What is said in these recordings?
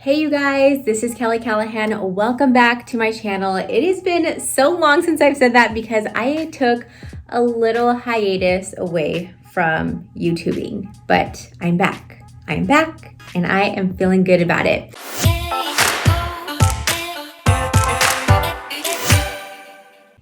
Hey you guys, this is Kelly Callaghan. Welcome back to my channel. It has been so long since I've said that because I took a little hiatus away from YouTubing, but I'm back. I'm back and I am feeling good about it.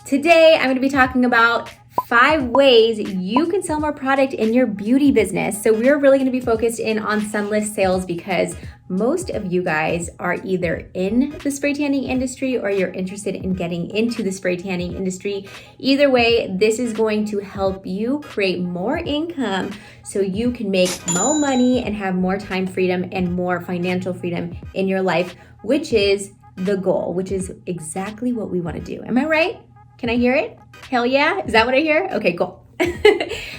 Today, I'm going to be talking about 5 ways you can sell more product in your beauty business. So we're really going to be focused in on Sunless sales because most of you guys are either in the spray tanning industry or you're interested in getting into the spray tanning industry. Either way, this is going to help you create more income so you can make more money and have more time freedom and more financial freedom in your life, which is the goal, which is exactly what we want to do. Am I right? Can I hear it? Hell yeah. Is that what I hear? Okay, cool.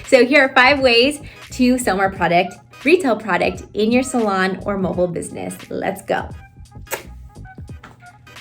So here are 5 ways to sell more product, retail product in your salon or mobile business. Let's go.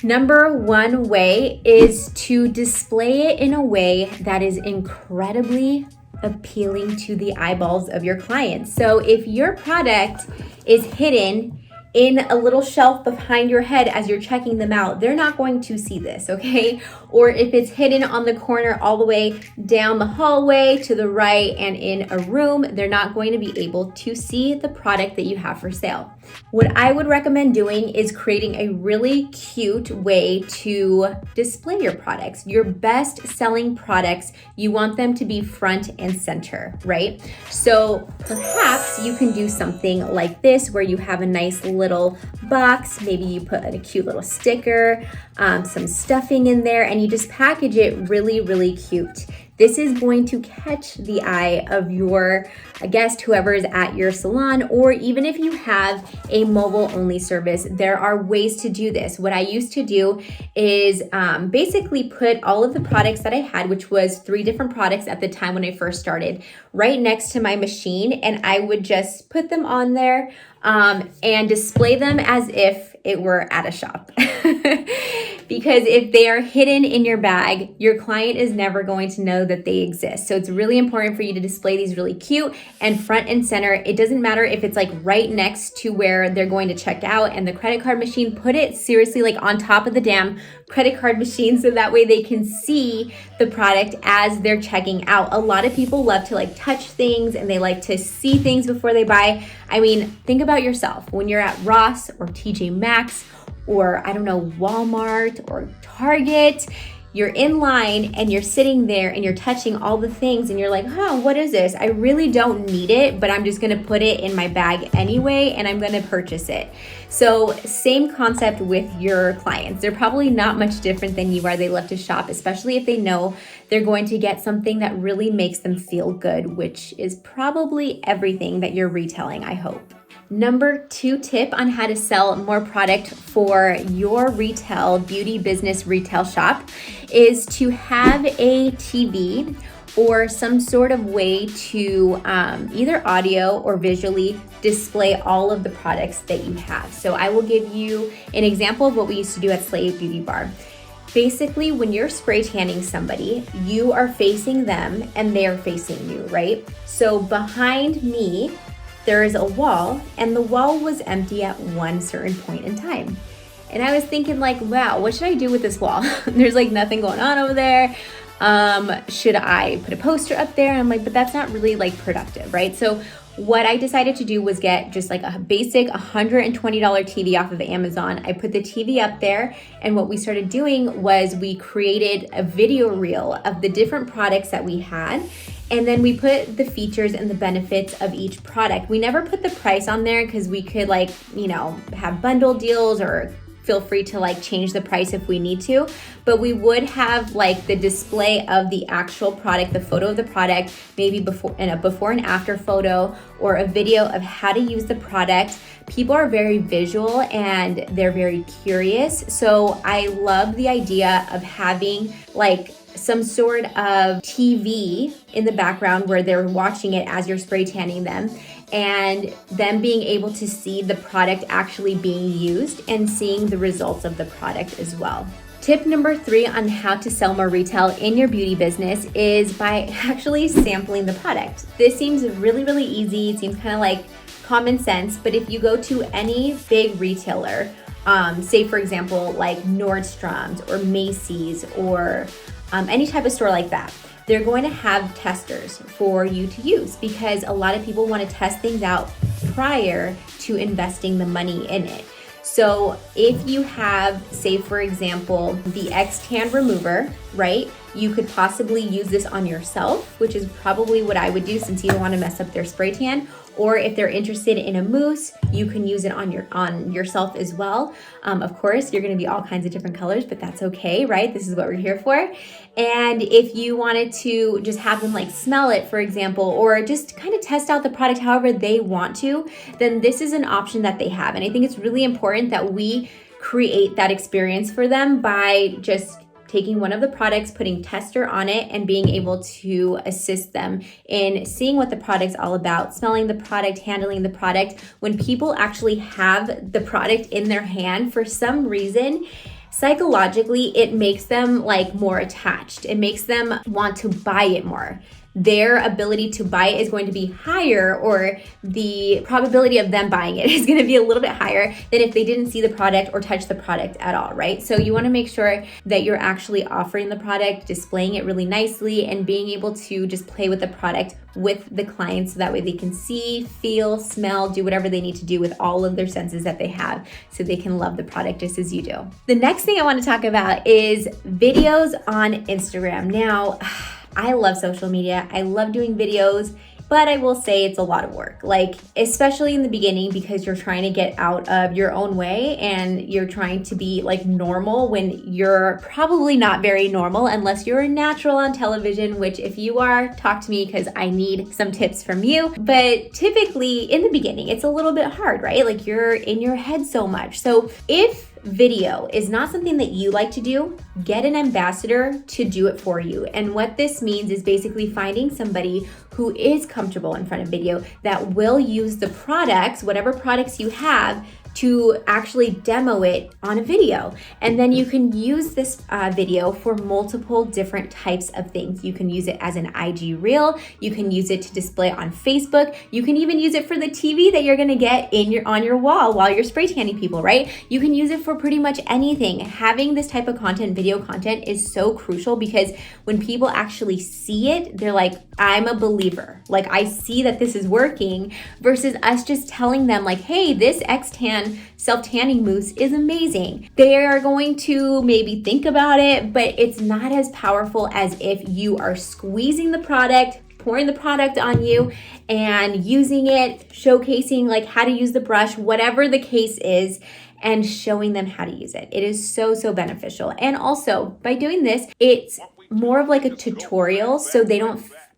Number 1 way is to display it in a way that is incredibly appealing to the eyeballs of your clients. So if your product is hidden in a little shelf behind your head as you're checking them out, they're not going to see this, okay? Or if it's hidden on the corner all the way down the hallway to the right and in a room, they're not going to be able to see the product that you have for sale. What I would recommend doing is creating a really cute way to display your products. Your best selling products, you want them to be front and center, right? So perhaps you can do something like this where you have a nice little box. Maybe you put a cute little sticker, some stuffing in there, and you just package it really, really cute. This is going to catch the eye of your guest, whoever is at your salon, or even if you have a mobile only service, there are ways to do this. What I used to do is basically put all of the products that I had, which was 3 different products at the time when I first started, right next to my machine. And I would just put them on there and display them as if it were at a shop. Because if they are hidden in your bag, your client is never going to know that they exist. So it's really important for you to display these really cute and front and center. It doesn't matter if it's like right next to where they're going to check out and the credit card machine. Put it seriously like on top of the damn credit card machine so that way they can see the product as they're checking out. A lot of people love to like touch things and they like to see things before they buy. I mean, think about yourself when you're at Ross or TJ Maxx or I don't know, Walmart or Target. You're in line and you're sitting there and you're touching all the things and you're like, oh, what is this? I really don't need it, but I'm just gonna put it in my bag anyway and I'm gonna purchase it. So same concept with your clients. They're probably not much different than you are. They love to shop, especially if they know they're going to get something that really makes them feel good, which is probably everything that you're retailing, I hope. Number 2 tip on how to sell more product for your retail beauty business retail shop is to have a TV or some sort of way to either audio or visually display all of the products that you have. So I will give you an example of what we used to do at Slave Beauty Bar. Basically, when you're spray tanning somebody, you are facing them and they're facing you, right? So behind me, there is a wall and the wall was empty at one certain point in time. And I was thinking like, wow, what should I do with this wall? There's like nothing going on over there. Should I put a poster up there? And I'm like, but that's not really like productive, right? So what I decided to do was get just like a basic $120 TV off of Amazon. I put the TV up there and what we started doing was we created a video reel of the different products that we had. And then we put the features and the benefits of each product. We never put the price on there because we could like, you know, have bundle deals or feel free to like change the price if we need to, but we would have like the display of the actual product, the photo of the product, maybe before and after photo or a video of how to use the product. People are very visual and they're very curious. So I love the idea of having like some sort of TV in the background where they're watching it as you're spray tanning them and them being able to see the product actually being used and seeing the results of the product as well. Tip number 3 on how to sell more retail in your beauty business is by actually sampling the product. This seems really, really easy. It seems kind of like common sense, but if you go to any big retailer, say for example, like Nordstrom's or Macy's or any type of store like that, they're going to have testers for you to use because a lot of people want to test things out prior to investing the money in it. So if you have, say for example, the X-Tan remover, right? You could possibly use this on yourself, which is probably what I would do since you don't want to mess up their spray tan. Or if they're interested in a mousse, you can use it on yourself as well. Of course, you're going to be all kinds of different colors, but that's okay, right? This is what we're here for. And if you wanted to just have them like smell it, for example, or just kind of test out the product however they want to, then this is an option that they have. And I think it's really important that we create that experience for them by just taking one of the products, putting tester on it, and being able to assist them in seeing what the product's all about, smelling the product, handling the product. When people actually have the product in their hand, for some reason, psychologically, it makes them like more attached. It makes them want to buy it more. Their ability to buy it is going to be higher, or the probability of them buying it is going to be a little bit higher than if they didn't see the product or touch the product at all, right? So you want to make sure that you're actually offering the product, displaying it really nicely, and being able to just play with the product with the clients so that way they can see, feel, smell, do whatever they need to do with all of their senses that they have so they can love the product just as you do. The next thing I want to talk about is videos on Instagram. Now, I love social media. I love doing videos, but I will say it's a lot of work. Like, especially in the beginning, because you're trying to get out of your own way and you're trying to be like normal when you're probably not very normal unless you're a natural on television, which if you are, talk to me because I need some tips from you. But typically in the beginning, it's a little bit hard, right? Like you're in your head so much. So if video is not something that you like to do, get an ambassador to do it for you. And what this means is basically finding somebody who is comfortable in front of video that will use the products, whatever products you have, to actually demo it on a video. And then you can use this video for multiple different types of things. You can use it as an IG reel. You can use it to display on Facebook. You can even use it for the TV that you're gonna get on your wall while you're spray tanning people, right? You can use it for pretty much anything. Having this type of content, video content, is so crucial because when people actually see it, they're like, I'm a believer. Like, I see that this is working, versus us just telling them like, hey, this X-Tan self-tanning mousse is amazing. They are going to maybe think about it, but it's not as powerful as if you are squeezing the product, pouring the product on you and using it, showcasing like how to use the brush, whatever the case is, and showing them how to use it. It is so, so beneficial. And also by doing this, it's more of like a tutorial, so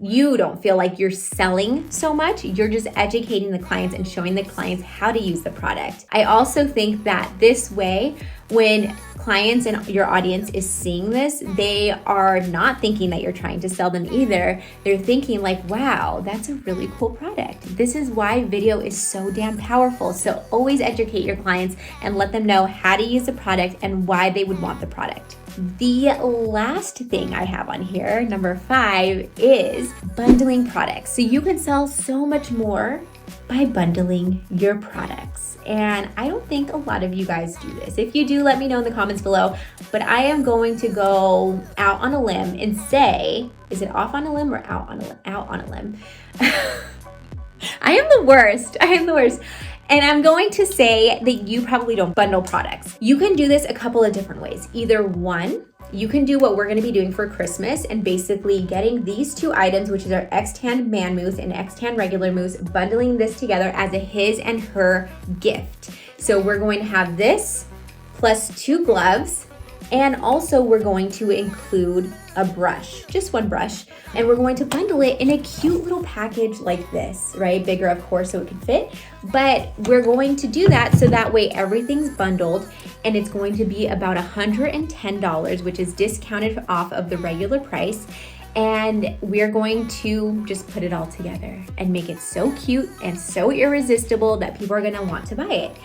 you don't feel like you're selling so much. You're just educating the clients and showing the clients how to use the product. I also think that this way, when clients and your audience is seeing this, they are not thinking that you're trying to sell them either. They're thinking like, wow, that's a really cool product. This is why video is so damn powerful. So always educate your clients and let them know how to use the product and why they would want the product. The last thing I have on here, number 5, is bundling products. So you can sell so much more by bundling your products. And I don't think a lot of you guys do this. If you do, let me know in the comments below. But I am going to go out on a limb and say, is it off on a limb or out on a limb? I am the worst. And I'm going to say that you probably don't bundle products. You can do this a couple of different ways. Either one, you can do what we're gonna be doing for Christmas and basically getting these 2 items, which is our X-Tan Man Mousse and X-Tan Regular Mousse, bundling this together as a his and her gift. So we're going to have this plus 2 gloves, and also we're going to include a brush, just one brush, and we're going to bundle it in a cute little package like this, right? Bigger, of course, so it can fit, but we're going to do that so that way everything's bundled, and it's going to be about $110, which is discounted off of the regular price. And we're going to just put it all together and make it so cute and so irresistible that people are gonna want to buy it.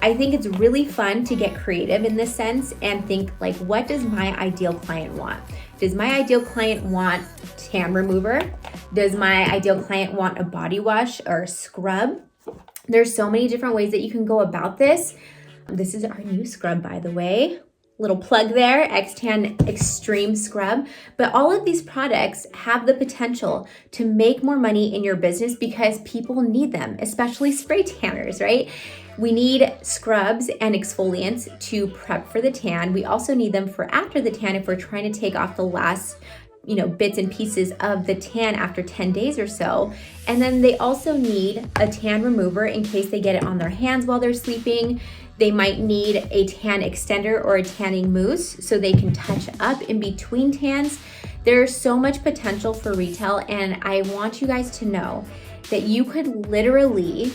I think it's really fun to get creative in this sense and think like, what does my ideal client want? Does my ideal client want tan remover? Does my ideal client want a body wash or a scrub? There's so many different ways that you can go about this. This is our new scrub, by the way. Little plug there, X-Tan Extreme Scrub. But all of these products have the potential to make more money in your business because people need them, especially spray tanners, right? We need scrubs and exfoliants to prep for the tan. We also need them for after the tan if we're trying to take off the last bits and pieces of the tan after 10 days or so. And then they also need a tan remover in case they get it on their hands while they're sleeping. They might need a tan extender or a tanning mousse so they can touch up in between tans. There's so much potential for retail, and I want you guys to know that you could literally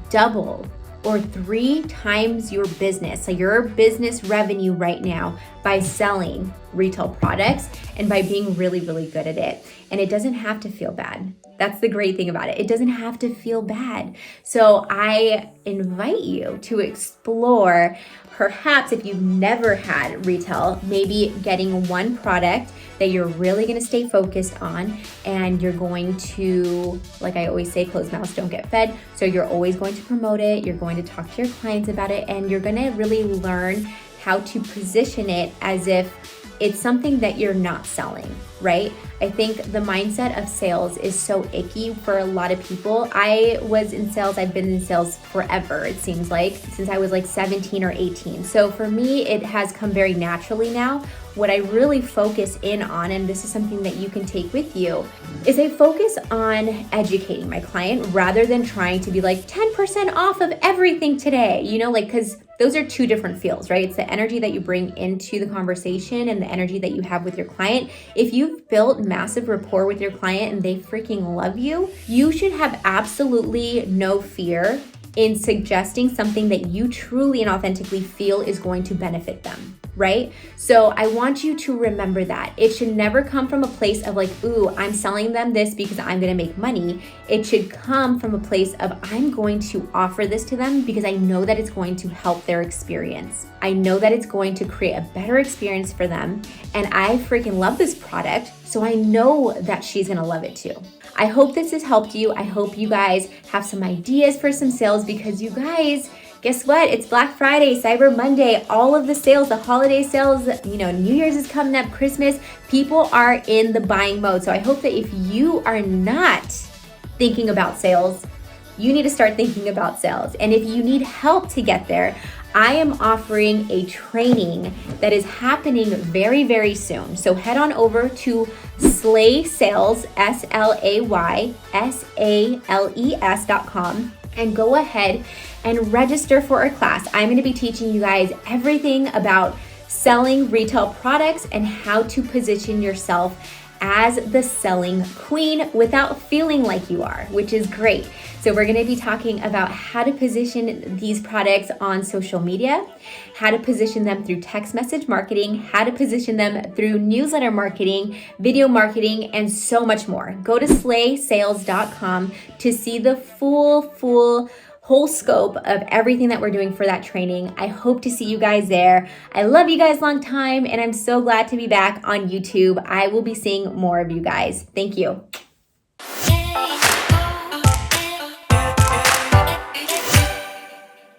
double or 3 times your business, so your business revenue right now, by selling retail products and by being really, really good at it. And it doesn't have to feel bad. That's the great thing about it. It doesn't have to feel bad. So I invite you to explore, perhaps if you've never had retail, maybe getting one product that you're really gonna stay focused on, and you're going to, like I always say, closed mouths don't get fed. So you're always going to promote it, you're going to talk to your clients about it, and you're gonna really learn how to position it as if it's something that you're not selling, right? I think the mindset of sales is so icky for a lot of people. I was in sales, I've been in sales forever, it seems like, since I was like 17 or 18. So for me, it has come very naturally now. What I really focus in on, and this is something that you can take with you, is I focus on educating my client rather than trying to be like 10% off of everything today, because those are 2 different feels, right? It's the energy that you bring into the conversation and the energy that you have with your client. If you've built massive rapport with your client and they freaking love you, you should have absolutely no fear in suggesting something that you truly and authentically feel is going to benefit them, right? So I want you to remember that. It should never come from a place of like, ooh, I'm selling them this because I'm gonna make money. It should come from a place of, I'm going to offer this to them because I know that it's going to help their experience. I know that it's going to create a better experience for them, and I freaking love this product, so I know that she's gonna love it too. I hope this has helped you. I hope you guys have some ideas for some sales, because you guys, guess what? It's Black Friday, Cyber Monday, all of the sales, the holiday sales, New Year's is coming up, Christmas. People are in the buying mode. So I hope that if you are not thinking about sales, you need to start thinking about sales. And if you need help to get there, I am offering a training that is happening very, very soon. So head on over to Slay Sales, SLAYSALES.com, and go ahead and register for a class. I'm going to be teaching you guys everything about selling retail products and how to position yourself as the selling queen without feeling like you are, which is great. So we're gonna be talking about how to position these products on social media, how to position them through text message marketing, how to position them through newsletter marketing, video marketing, and so much more. Go to slaysales.com to see the full whole scope of everything that we're doing for that training. I hope to see you guys there. I love you guys long time, and I'm so glad to be back on YouTube. I will be seeing more of you guys. Thank you.